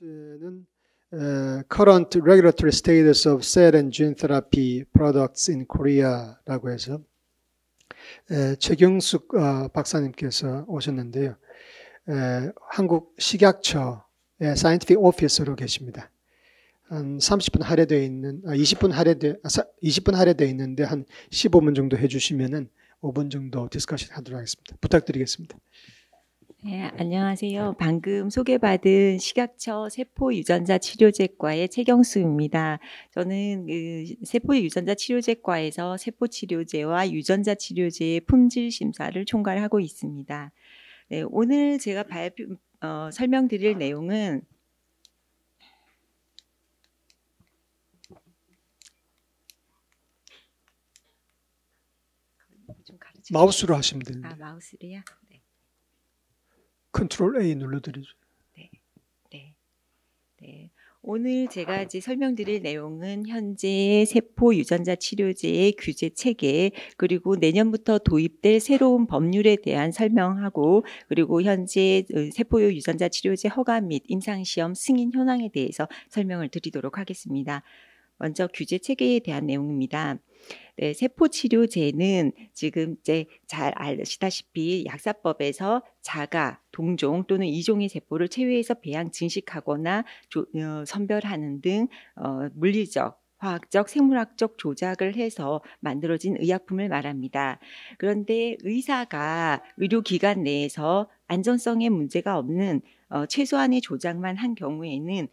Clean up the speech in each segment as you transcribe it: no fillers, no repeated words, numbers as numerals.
는 Current Regulatory Status of Cell and Gene Therapy Products in Korea라고 해서 최경숙 박사님께서 오셨는데요. 한국 식약처의 사이언티픽 오피서로 계십니다. 한 30분 할애되어 있는 20분 할애되어 있는데 한 15분 정도 해주시면은 5분 정도 디스커션 하도록 하겠습니다. 부탁드리겠습니다. 네, 안녕하세요. 방금 소개받은 식약처 세포유전자 치료제과의 최경수입니다. 저는 세포유전자 치료제과에서 세포치료제와 유전자 치료제의 품질 심사를 총괄하고 있습니다. 네, 오늘 제가 설명드릴 내용은 마우스로 하시면 됩니다. 마우스로요? 네. 컨트롤 A 눌러드리죠. 네. 오늘 제가 이제 설명드릴 내용은 현재 세포 유전자 치료제의 규제 체계, 그리고 내년부터 도입될 새로운 법률에 대한 설명하고, 그리고 현재 세포 유전자 치료제 허가 및 임상시험 승인 현황에 대해서 설명을 드리도록 하겠습니다. 먼저 규제 체계에 대한 내용입니다. 네, 세포 치료제는 지금 이제 잘 아시다시피 약사법에서 자가, 동종 또는 이종의 세포를 체외해서 배양, 증식하거나 선별하는 등 물리적, 화학적, 생물학적 조작을 해서 만들어진 의약품을 말합니다. 그런데 의사가 의료기관 내에서 안전성에 문제가 없는 최소한의 조작만 한 경우에는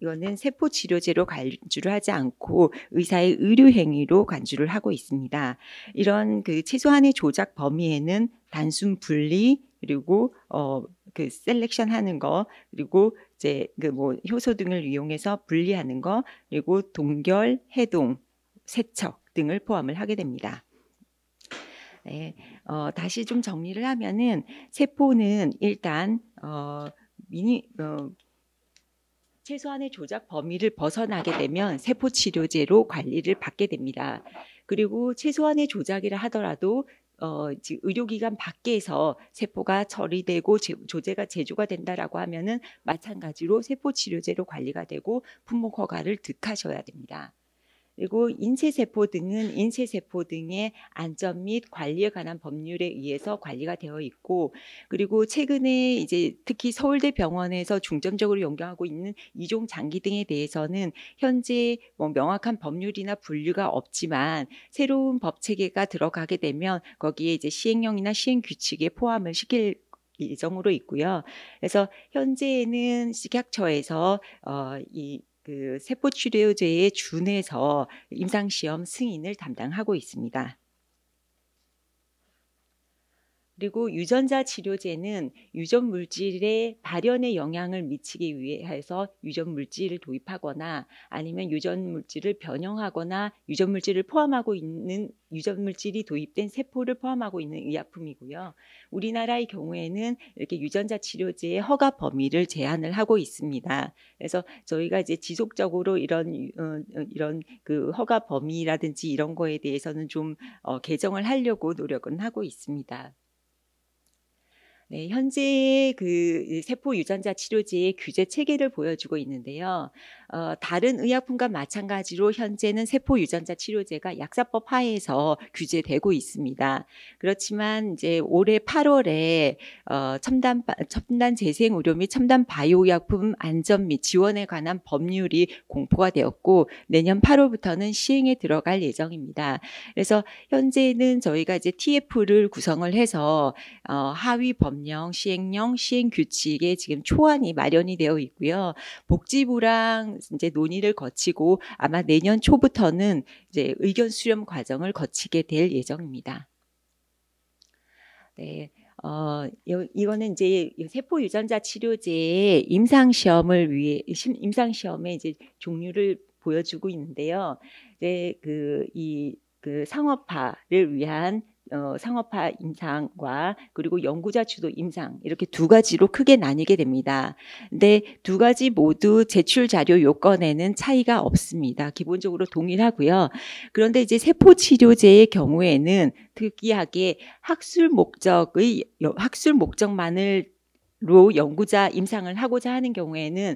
이거는 세포 치료제로 간주를 하지 않고 의사의 의료 행위로 간주를 하고 있습니다. 이런 최소한의 조작 범위에는 단순 분리, 그리고 셀렉션 하는 거, 그리고 이제 효소 등을 이용해서 분리하는 거, 그리고 동결, 해동, 세척 등을 포함을 하게 됩니다. 네, 다시 좀 정리를 하면은 세포는 일단 최소한의 조작 범위를 벗어나게 되면 세포 치료제로 관리를 받게 됩니다. 그리고 최소한의 조작이라 하더라도 의료기관 밖에서 세포가 처리되고 조제가 제조가 된다라고 하면은 마찬가지로 세포 치료제로 관리가 되고 품목 허가를 득하셔야 됩니다. 그리고 인체세포 등은 인체세포 등의 안전 및 관리에 관한 법률에 의해서 관리가 되어 있고, 그리고 최근에 이제 특히 서울대병원에서 중점적으로 연구하고 있는 이종 장기 등에 대해서는 현재 명확한 법률이나 분류가 없지만 새로운 법 체계가 들어가게 되면 거기에 이제 시행령이나 시행 규칙에 포함을 시킬 예정으로 있고요. 그래서 현재는 식약처에서 세포 치료제에 준해서 임상시험 승인을 담당하고 있습니다. 그리고 유전자 치료제는 유전 물질의 발현에 영향을 미치기 위해서 유전 물질을 도입하거나 아니면 유전 물질을 변형하거나 유전 물질을 포함하고 있는 유전 물질이 도입된 세포를 포함하고 있는 의약품이고요. 우리나라의 경우에는 이렇게 유전자 치료제의 허가 범위를 제한을 하고 있습니다. 그래서 저희가 이제 지속적으로 이런 허가 범위라든지 이런 거에 대해서는 좀 개정을 하려고 노력은 하고 있습니다. 네, 현재 세포 유전자 치료제의 규제 체계를 보여주고 있는데요. 다른 의약품과 마찬가지로 현재는 세포 유전자 치료제가 약사법 하에서 규제되고 있습니다. 그렇지만 이제 올해 8월에 첨단 재생 의료 및 첨단 바이오 의약품 안전 및 지원에 관한 법률이 공포가 되었고 내년 8월부터는 시행에 들어갈 예정입니다. 그래서 현재는 저희가 이제 TF를 구성을 해서 하위 법령, 시행령, 시행 규칙에 지금 초안이 마련이 되어 있고요. 복지부랑 이제 논의를 거치고 아마 내년 초부터는 이제 의견 수렴 과정을 거치게 될 예정입니다. 네. 이거는 이제 세포 유전자 치료제의 임상시험에 이제 종류를 보여주고 있는데요. 이제 상업화를 위한 상업화 임상과 그리고 연구자 주도 임상 이렇게 두 가지로 크게 나뉘게 됩니다. 근데 두 가지 모두 제출 자료 요건에는 차이가 없습니다. 기본적으로 동일하고요. 그런데 이제 세포 치료제의 경우에는 특이하게 학술 목적만을 연구자 임상을 하고자 하는 경우에는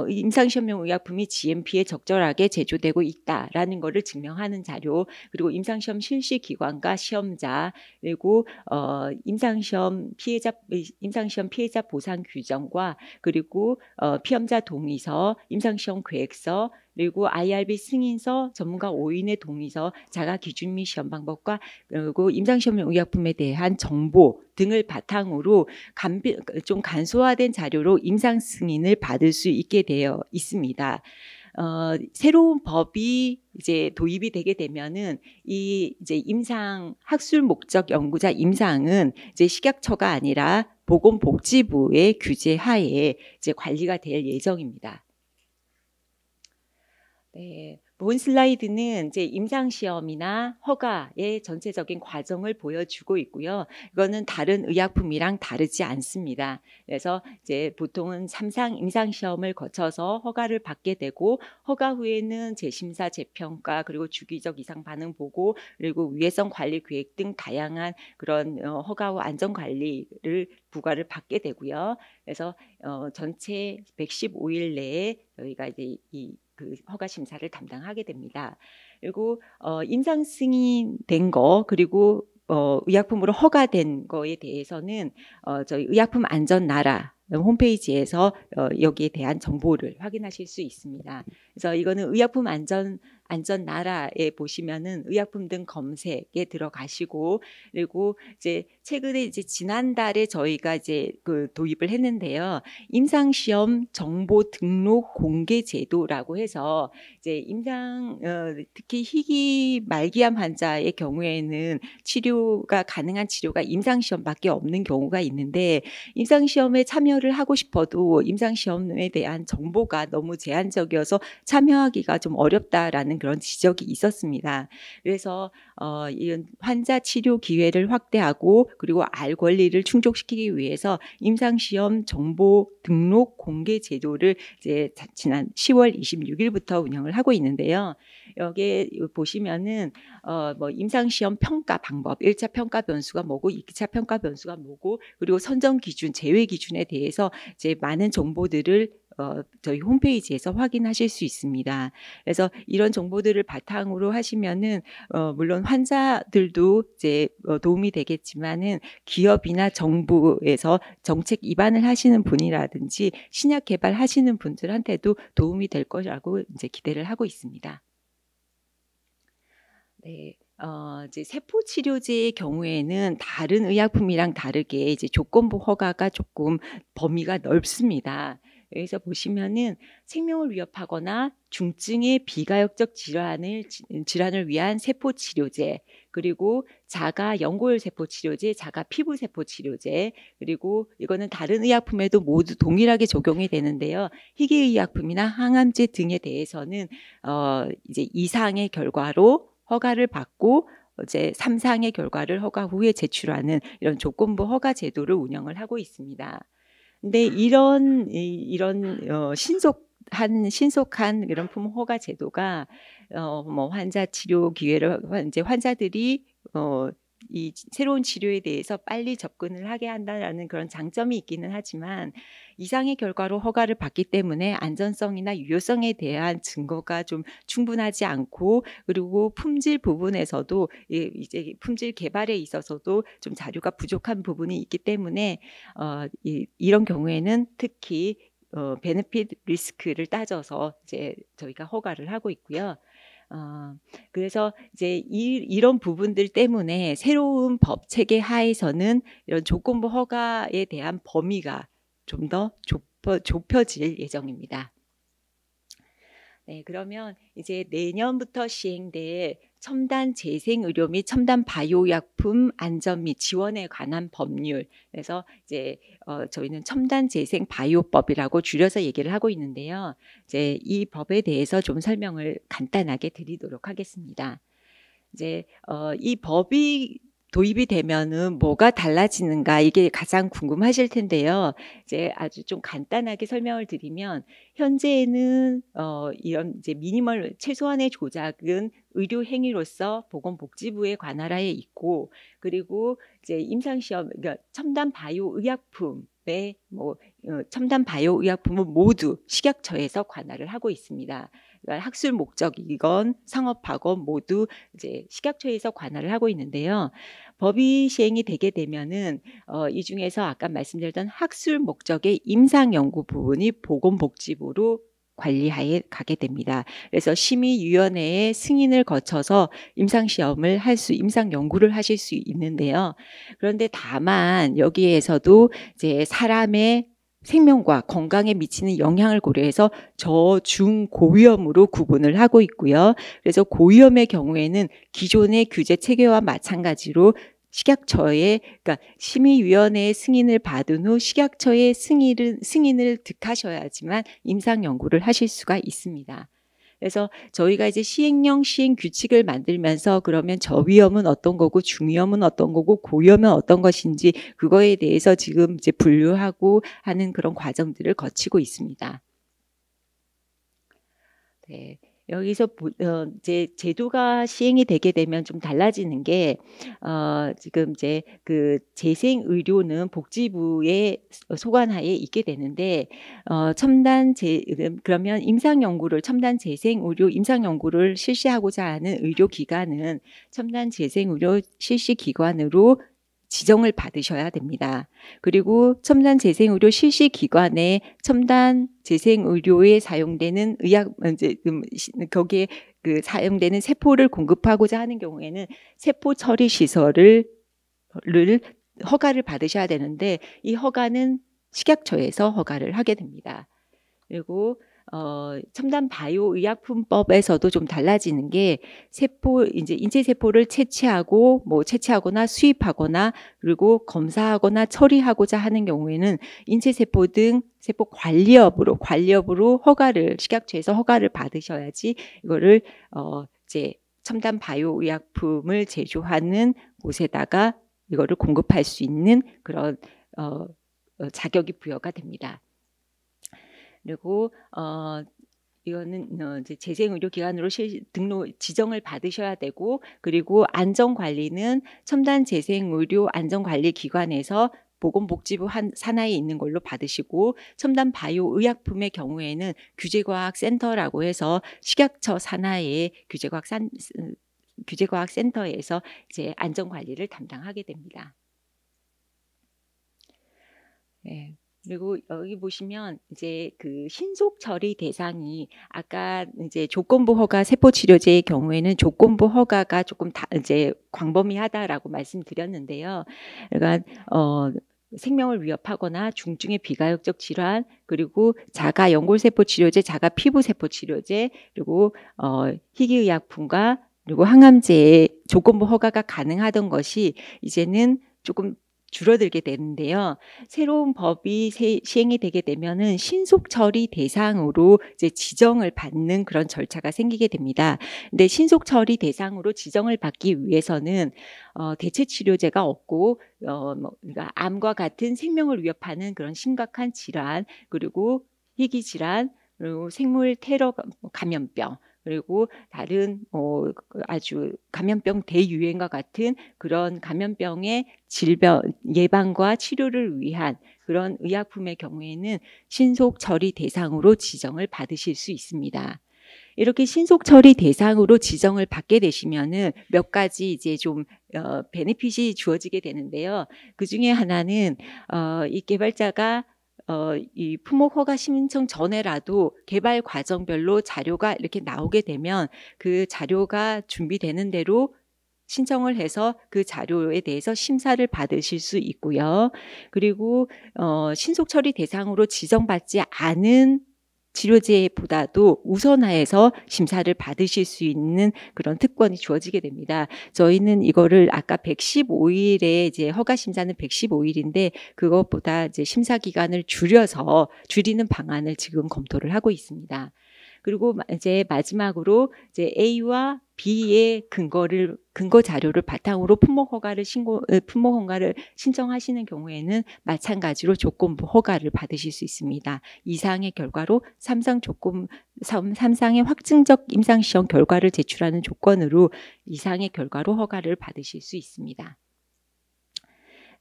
임상시험용 의약품이 GMP에 적절하게 제조되고 있다라는 것을 증명하는 자료, 그리고 임상시험 실시 기관과 시험자, 그리고 임상시험 피해자 보상 규정과 그리고 피험자 동의서, 임상시험 계획서, 그리고 IRB 승인서, 전문가 5인의 동의서, 자가 기준 및 시험 방법과 그리고 임상시험용 의약품에 대한 정보 등을 바탕으로 좀 간소화된 자료로 임상 승인을 받을 수 있게 되어 있습니다. 새로운 법이 이제 도입이 되게 되면은 이 이제 임상 학술 목적 연구자 임상은 이제 식약처가 아니라 보건복지부의 규제 하에 이제 관리가 될 예정입니다. 네, 본 슬라이드는 이제 임상시험이나 허가의 전체적인 과정을 보여주고 있고요. 이거는 다른 의약품이랑 다르지 않습니다. 그래서 이제 보통은 3상 임상시험을 거쳐서 허가를 받게 되고, 허가 후에는 재심사, 재평가, 그리고 주기적 이상 반응 보고, 그리고 위해성 관리 계획 등 다양한 그런 허가 후 안전 관리를 부과를 받게 되고요. 그래서 전체 115일 내에 저희가 이제 그 허가 심사를 담당하게 됩니다. 그리고 임상 승인된 거, 그리고 의약품으로 허가된 거에 대해서는 저희 의약품 안전 나라 홈페이지에서 여기에 대한 정보를 확인하실 수 있습니다. 그래서 이거는 의약품 안전 나라에 보시면은 의약품 등 검색에 들어가시고, 그리고 이제 최근에 이제 지난달에 저희가 이제 그 도입을 했는데요. 임상시험 정보 등록 공개 제도라고 해서 이제 특히 희귀 말기암 환자의 경우에는 치료가 가능한 치료가 임상시험밖에 없는 경우가 있는데, 임상시험에 참여를 하고 싶어도 임상시험에 대한 정보가 너무 제한적이어서 참여하기가 좀 어렵다라는 그런 지적이 있었습니다. 그래서 이런 환자 치료 기회를 확대하고, 그리고 알 권리를 충족시키기 위해서 임상시험 정보 등록 공개 제도를 이제 지난 10월 26일부터 운영을 하고 있는데요. 여기에 보시면은 뭐 임상시험 평가 방법, 1차 평가 변수가 뭐고 2차 평가 변수가 뭐고, 그리고 선정 기준, 제외 기준에 대해서 이제 많은 정보들을 저희 홈페이지에서 확인하실 수 있습니다. 그래서 이런 정보들을 바탕으로 하시면은 물론 환자들도 이제 도움이 되겠지만은 기업이나 정부에서 정책 입안을 하시는 분이라든지 신약 개발하시는 분들한테도 도움이 될 거라고 이제 기대를 하고 있습니다. 네. 이제 세포 치료제의 경우에는 다른 의약품이랑 다르게 이제 조건부 허가가 조금 범위가 넓습니다. 여기서 보시면은 생명을 위협하거나 중증의 비가역적 질환을 위한 세포 치료제, 그리고 자가 연골 세포 치료제, 자가 피부 세포 치료제, 그리고 이거는 다른 의약품에도 모두 동일하게 적용이 되는데요. 희귀 의약품이나 항암제 등에 대해서는 이제 2상의 결과로 허가를 받고 이제 3상의 결과를 허가 후에 제출하는 이런 조건부 허가 제도를 운영을 하고 있습니다. 근데 이런 신속한 이런 품 허가 제도가 뭐 환자 치료 기회를 이제 환자들이 이 새로운 치료에 대해서 빨리 접근을 하게 한다라는 그런 장점이 있기는 하지만, 이상의 결과로 허가를 받기 때문에 안전성이나 유효성에 대한 증거가 좀 충분하지 않고, 그리고 품질 부분에서도 이제 품질 개발에 있어서도 좀 자료가 부족한 부분이 있기 때문에 이런 경우에는 특히 베네핏 리스크를 따져서 이제 저희가 허가를 하고 있고요. 그래서 이제 이런 부분들 때문에 새로운 법 체계 하에서는 이런 조건부 허가에 대한 범위가 좀 더 좁혀질 예정입니다. 네, 그러면 이제 내년부터 시행될 첨단 재생 의료 및 첨단 바이오 약품 안전 및 지원에 관한 법률. 그래서 이제 저희는 첨단 재생 바이오법이라고 줄여서 얘기를 하고 있는데요. 이제 이 법에 대해서 좀 설명을 간단하게 드리도록 하겠습니다. 이제 이 법이 도입이 되면은 뭐가 달라지는가, 이게 가장 궁금하실 텐데요. 이제 아주 좀 간단하게 설명을 드리면, 현재는 이런 이제 미니멀 최소한의 조작은 의료 행위로서 보건복지부의 관할하에 있고, 그리고 이제 임상시험, 그러니까 첨단 바이오 의약품 뭐 첨단 바이오 의약품은 모두 식약처에서 관할을 하고 있습니다. 그러니까 학술 목적이건 상업하건 모두 이제 식약처에서 관할을 하고 있는데요. 법이 시행이 되게 되면은 이 중에서 아까 말씀드렸던 학술 목적의 임상 연구 부분이 보건복지부로 관리하에 가게 됩니다. 그래서 심의위원회의 승인을 거쳐서 임상시험을 임상 연구를 하실 수 있는데요. 그런데 다만 여기에서도 이제 사람의 생명과 건강에 미치는 영향을 고려해서 저, 중, 고위험으로 구분을 하고 있고요. 그래서 고위험의 경우에는 기존의 규제 체계와 마찬가지로 식약처의 그러니까 심의위원회의 승인을 받은 후 식약처의 승인을 득하셔야지만 임상 연구를 하실 수가 있습니다. 그래서 저희가 이제 시행령 시행 규칙을 만들면서 그러면 저위험은 어떤 거고 중위험은 어떤 거고 고위험은 어떤 것인지 그거에 대해서 지금 이제 분류하고 하는 그런 과정들을 거치고 있습니다. 네. 여기서 이제 제도가 시행이 되게 되면 좀 달라지는 게 지금 이제 그 재생 의료는 복지부의 소관하에 있게 되는데 그러면 임상 연구를 첨단 재생 의료 임상 연구를 실시하고자 하는 의료 기관은 첨단 재생 의료 실시 기관으로 지정을 받으셔야 됩니다. 그리고 첨단 재생의료 실시 기관에 첨단 재생의료에 사용되는 의약 이제 거기에 그 사용되는 세포를 공급하고자 하는 경우에는 세포 처리 시설을 허가를 받으셔야 되는데 이 허가는 식약처에서 허가를 하게 됩니다. 그리고 첨단 바이오 의약품법에서도 좀 달라지는 게 이제 인체 세포를 채취하거나 수입하거나 그리고 검사하거나 처리하고자 하는 경우에는 인체 세포 등 세포 관리업으로 식약처에서 허가를 받으셔야지 이거를 이제 첨단 바이오 의약품을 제조하는 곳에다가 이거를 공급할 수 있는 그런 자격이 부여가 됩니다. 그리고 이거는 이제 재생의료기관으로 지정을 받으셔야 되고 그리고 안전관리는 첨단 재생의료 안전관리기관에서 보건복지부 산하에 있는 걸로 받으시고 첨단 바이오 의약품의 경우에는 규제과학센터라고 해서 식약처 산하의 규제과학센터에서 이제 안전관리를 담당하게 됩니다. 네. 그리고 여기 보시면 이제 그 신속 처리 대상이 아까 이제 조건부 허가 세포 치료제의 경우에는 조건부 허가가 조금 이제 광범위하다라고 말씀드렸는데요. 그러니까 생명을 위협하거나 중증의 비가역적 질환 그리고 자가 연골세포 치료제, 자가 피부세포 치료제 그리고 희귀의약품과 그리고 항암제의 조건부 허가가 가능하던 것이 이제는 조금 줄어들게 되는데요. 새로운 법이 시행이 되게 되면은 신속 처리 대상으로 이제 지정을 받는 그런 절차가 생기게 됩니다. 근데 신속 처리 대상으로 지정을 받기 위해서는 대체 치료제가 없고 그러니까 암과 같은 생명을 위협하는 그런 심각한 질환 그리고 희귀 질환 그리고 생물 테러 감염병 그리고 다른 아주 감염병 대유행과 같은 그런 감염병의 질병 예방과 치료를 위한 그런 의약품의 경우에는 신속 처리 대상으로 지정을 받으실 수 있습니다. 이렇게 신속 처리 대상으로 지정을 받게 되시면은 몇 가지 이제 좀 베네핏이 주어지게 되는데요. 그 중에 하나는 이 개발자가 이 품목 허가 신청 전에라도 개발 과정별로 자료가 이렇게 나오게 되면 그 자료가 준비되는 대로 신청을 해서 그 자료에 대해서 심사를 받으실 수 있고요. 그리고 신속 처리 대상으로 지정받지 않은 치료제보다도 우선화해서 심사를 받으실 수 있는 그런 특권이 주어지게 됩니다. 저희는 이거를 아까 115일에 이제 허가 심사는 115일인데 그것보다 이제 심사 기간을 줄이는 방안을 지금 검토를 하고 있습니다. 그리고 이제 마지막으로 이제 A와 B의 근거 자료를 바탕으로 품목 허가를 신청하시는 경우에는 마찬가지로 조건부 허가를 받으실 수 있습니다. 이상의 결과로 3상의 확증적 임상시험 결과를 제출하는 조건으로 이상의 결과로 허가를 받으실 수 있습니다.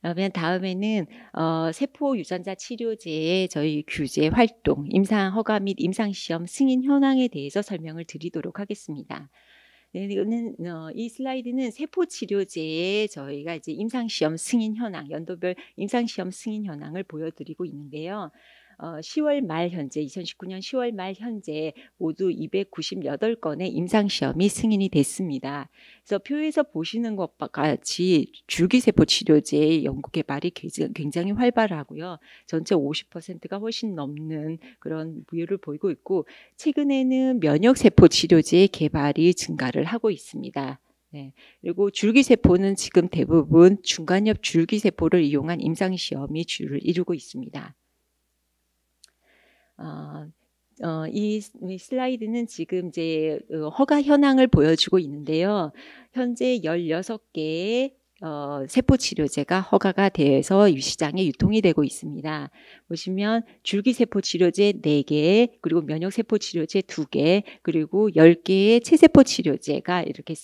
그러면 다음에는 세포 유전자 치료제의 저희 규제 활동, 임상 허가 및 임상 시험 승인 현황에 대해서 설명을 드리도록 하겠습니다. 네, 이거는 이 슬라이드는 세포 치료제의 저희가 이제 임상 시험 승인 현황, 연도별 임상 시험 승인 현황을 보여드리고 있는데요. 10월 말 현재 2019년 10월 말 현재 모두 298건의 임상 시험이 승인이 됐습니다. 그래서 표에서 보시는 것과 같이 줄기세포 치료제의 연구 개발이 굉장히 활발하고요. 전체 50%가 훨씬 넘는 그런 부유를 보이고 있고, 최근에는 면역세포 치료제의 개발이 증가를 하고 있습니다. 네. 그리고 줄기세포는 지금 대부분 중간엽 줄기세포를 이용한 임상시험이 주를 이루고 있습니다. 이 슬라이드는 지금 이제 허가 현황을 보여주고 있는데요. 현재 16개의 세포 치료제가 허가가 돼서 시장에 유통이 되고 있습니다. 보시면 줄기세포 치료제 4개, 그리고 면역세포 치료제 2개, 그리고 10개의 체세포 치료제가 이렇게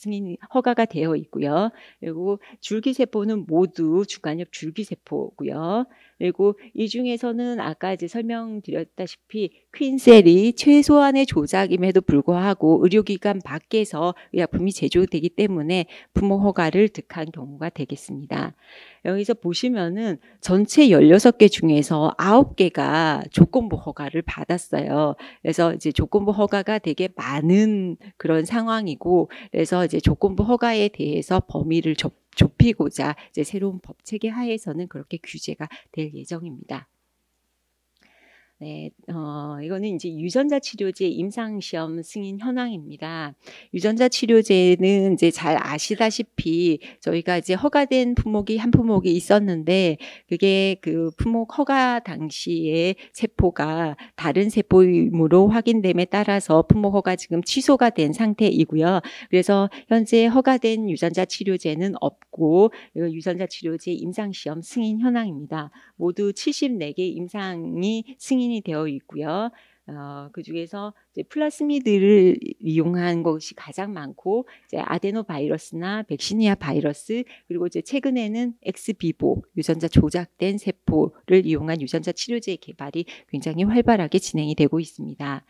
허가가 되어 있고요. 그리고 줄기세포는 모두 중간엽 줄기세포고요. 그리고 이 중에서는 아까 이제 설명드렸다시피 퀸셀이 최소한의 조작임에도 불구하고 의료기관 밖에서 의약품이 제조되기 때문에 품목 허가를 득한 경우가 되겠습니다. 여기서 보시면은 전체 16개 중에서 9개가 조건부 허가를 받았어요. 그래서 이제 조건부 허가가 되게 많은 그런 상황이고, 그래서 이제 조건부 허가에 대해서 범위를 좁히고자 이제 새로운 법 체계 하에서는 그렇게 규제가 될 예정입니다. 네, 이거는 이제 유전자 치료제 임상시험 승인 현황입니다. 유전자 치료제는 이제 잘 아시다시피 저희가 이제 허가된 품목이 한 품목이 있었는데, 그게 그 품목 허가 당시에 세포가 다른 세포임으로 확인됨에 따라서 품목 허가 지금 취소가 된 상태이고요. 그래서 현재 허가된 유전자 치료제는 없고, 유전자 치료제 임상시험 승인 현황입니다. 모두 74개 임상이 승인이 되어 있고요. 그 중에서 이제 플라스미드를 이용한 것이 가장 많고, 이제 아데노 바이러스나 백시니아 바이러스, 그리고 이제 최근에는 엑스비보 유전자 조작된 세포를 이용한 유전자 치료제 개발이 굉장히 활발하게 진행이 되고 있습니다.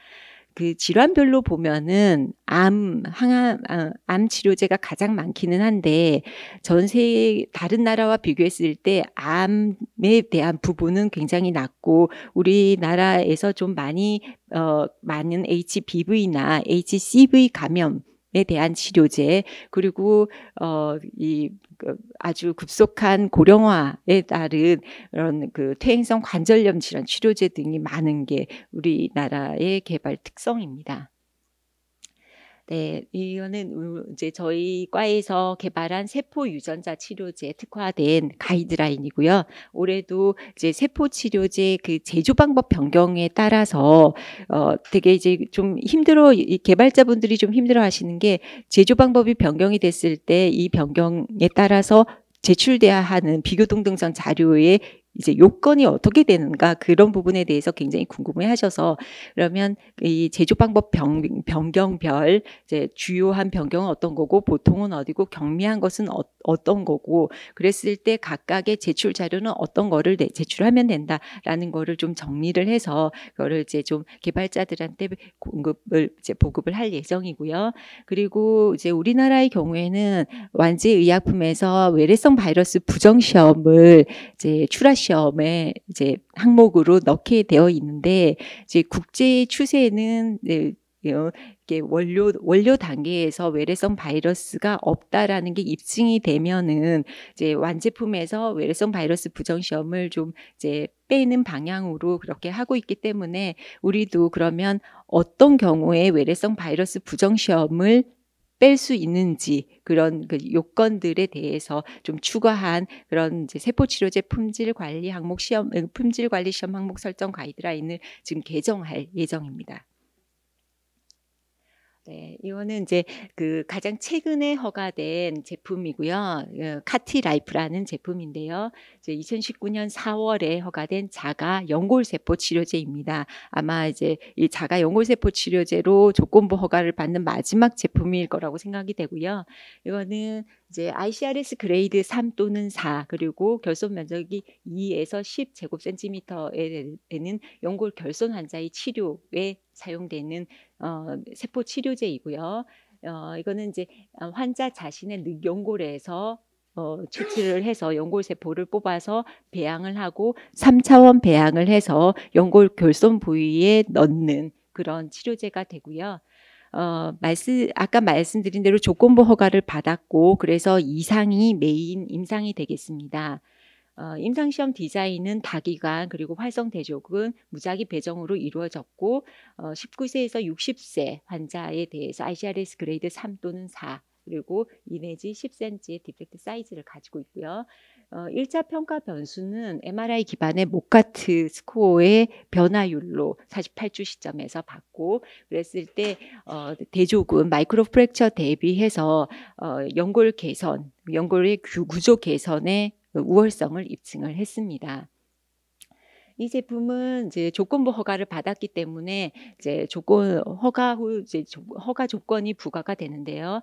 그 질환별로 보면은 암 치료제가 가장 많기는 한데, 전세 다른 나라와 비교했을 때 암에 대한 부분은 굉장히 낮고, 우리나라에서 좀 많은 HBV나 HCV 감염에 대한 치료제, 그리고 아주 급속한 고령화에 따른 그런 그 퇴행성 관절염 질환 치료제 등이 많은 게 우리나라의 개발 특성입니다. 네, 이거는 이제 저희 과에서 개발한 세포 유전자 치료제 특화된 가이드라인이고요. 올해도 이제 세포 치료제 그 제조 방법 변경에 따라서 되게 이제 좀 이 개발자분들이 좀 힘들어 하시는 게, 제조 방법이 변경이 됐을 때 이 변경에 따라서 제출돼야 하는 비교동등성 자료에 이제 요건이 어떻게 되는가, 그런 부분에 대해서 굉장히 궁금해 하셔서, 그러면 이 제조 방법 변경별 이제 주요한 변경은 어떤 거고, 보통은 어디고, 경미한 것은 어떤 거고, 그랬을 때 각각의 제출 자료는 어떤 거를 제출하면 된다라는 거를 좀 정리를 해서 그거를 이제 좀 개발자들한테 보급을 할 예정이고요. 그리고 이제 우리나라의 경우에는 완제 의약품에서 외래성 바이러스 부정 시험을 이제 출하 시험에 이제 항목으로 넣게 되어 있는데, 이제 국제 추세는 이게 원료 단계에서 외래성 바이러스가 없다라는 게 입증이 되면은 이제 완제품에서 외래성 바이러스 부정 시험을 좀 이제 빼는 방향으로 그렇게 하고 있기 때문에, 우리도 그러면 어떤 경우에 외래성 바이러스 부정 시험을 뺄 수 있는지, 그런 그 요건들에 대해서 좀 추가한 그런 이제 세포 치료제 품질 관리 시험 항목 설정 가이드라인을 지금 개정할 예정입니다. 네, 이거는 이제 그 가장 최근에 허가된 제품이고요. 카티라이프라는 제품인데요. 이제 2019년 4월에 허가된 자가 연골세포 치료제입니다. 아마 이제 이 자가 연골세포 치료제로 조건부 허가를 받는 마지막 제품일 거라고 생각이 되고요. 이거는 이제 ICRS 그레이드 3 또는 4 그리고 결손 면적이 2에서 10 제곱센티미터에는 연골 결손 환자의 치료에 사용되는 세포 치료제이고요. 이거는 이제 환자 자신의 연골에서 채취를 해서 연골 세포를 뽑아서 배양을 하고 3차원 배양을 해서 연골 결손 부위에 넣는 그런 치료제가 되고요. 아까 말씀드린 대로 조건부 허가를 받았고 그래서 이상이 메인 임상이 되겠습니다. 임상시험 디자인은 다기관 그리고 활성대족은 무작위 배정으로 이루어졌고 19세에서 60세 환자에 대해서 ICRS 그레이드 3 또는 4 그리고 2 내지 10cm의 디펙트 사이즈를 가지고 있고요. 1차 평가 변수는 MRI 기반의 모카트 스코어의 변화율로 48주 시점에서 받고 그랬을 때 대조군 마이크로 프랙처 대비해서 연골 개선, 연골의 구조 개선에 우월성을 입증을 했습니다. 이 제품은 이제 조건부 허가를 받았기 때문에 이제 허가 후 이제 허가 조건이 부과가 되는데요.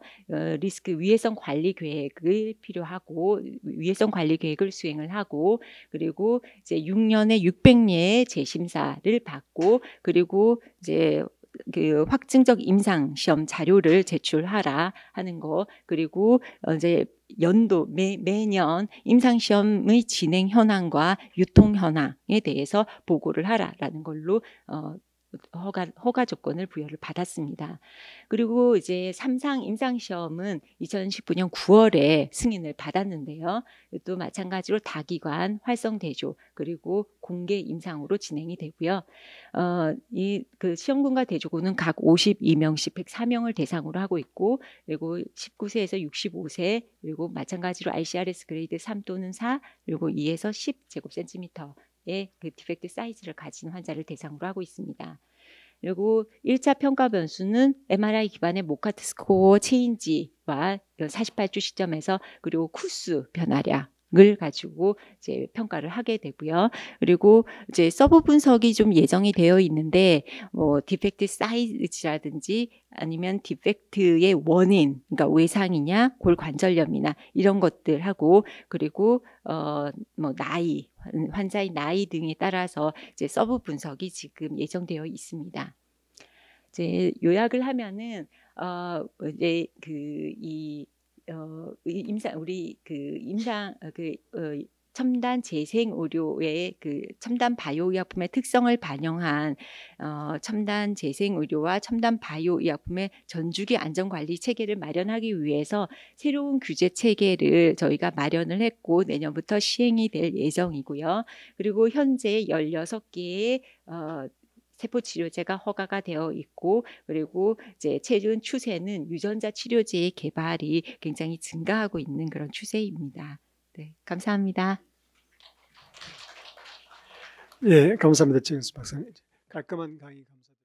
리스크 위해성 관리 계획을 필요하고 위해성 관리 계획을 수행을 하고 그리고 이제 6년에 600예의 재심사를 받고 그리고 이제 그 확증적 임상 시험 자료를 제출하라 하는 거 그리고 이제 매년 임상 시험의 진행 현황과 유통 현황에 대해서 보고를 하라라는 걸로 허가 조건을 부여를 받았습니다. 그리고 이제 3상 임상시험은 2019년 9월에 승인을 받았는데요. 또 마찬가지로 다기관, 활성대조 그리고 공개 임상으로 진행이 되고요. 그 시험군과 대조군은 각 52명씩 104명을 대상으로 하고 있고 그리고 19세에서 65세 그리고 마찬가지로 ICRS 그레이드 3 또는 4 그리고 2에서 10 제곱센티미터 그 디펙트 사이즈를 가진 환자를 대상으로 하고 있습니다. 그리고 1차 평가 변수는 MRI 기반의 모카트 스코어 체인지와 48주 시점에서 그리고 쿠스 변화량을 가지고 이제 평가를 하게 되고요. 그리고 이제 서브 분석이 좀 예정이 되어 있는데 디펙트 사이즈라든지 아니면 디펙트의 원인, 그러니까 외상이냐, 골관절염이나 이런 것들하고 그리고 나이, 환자의 나이 등에 따라서 이제 서브 분석이 지금 예정되어 있습니다. 이제 요약을 하면은 이제 첨단 재생 의료의 첨단 바이오 의약품의 특성을 반영한 첨단 재생 의료와 첨단 바이오 의약품의 전주기 안전 관리 체계를 마련하기 위해서 새로운 규제 체계를 저희가 마련을 했고 내년부터 시행이 될 예정이고요. 그리고 현재 16개의 세포 치료제가 허가가 되어 있고 그리고 이제 최근 추세는 유전자 치료제의 개발이 굉장히 증가하고 있는 그런 추세입니다. 네, 감사합니다. 예, 감사합니다. 정수 박사님. 깔끔한 강의 감사드립니다.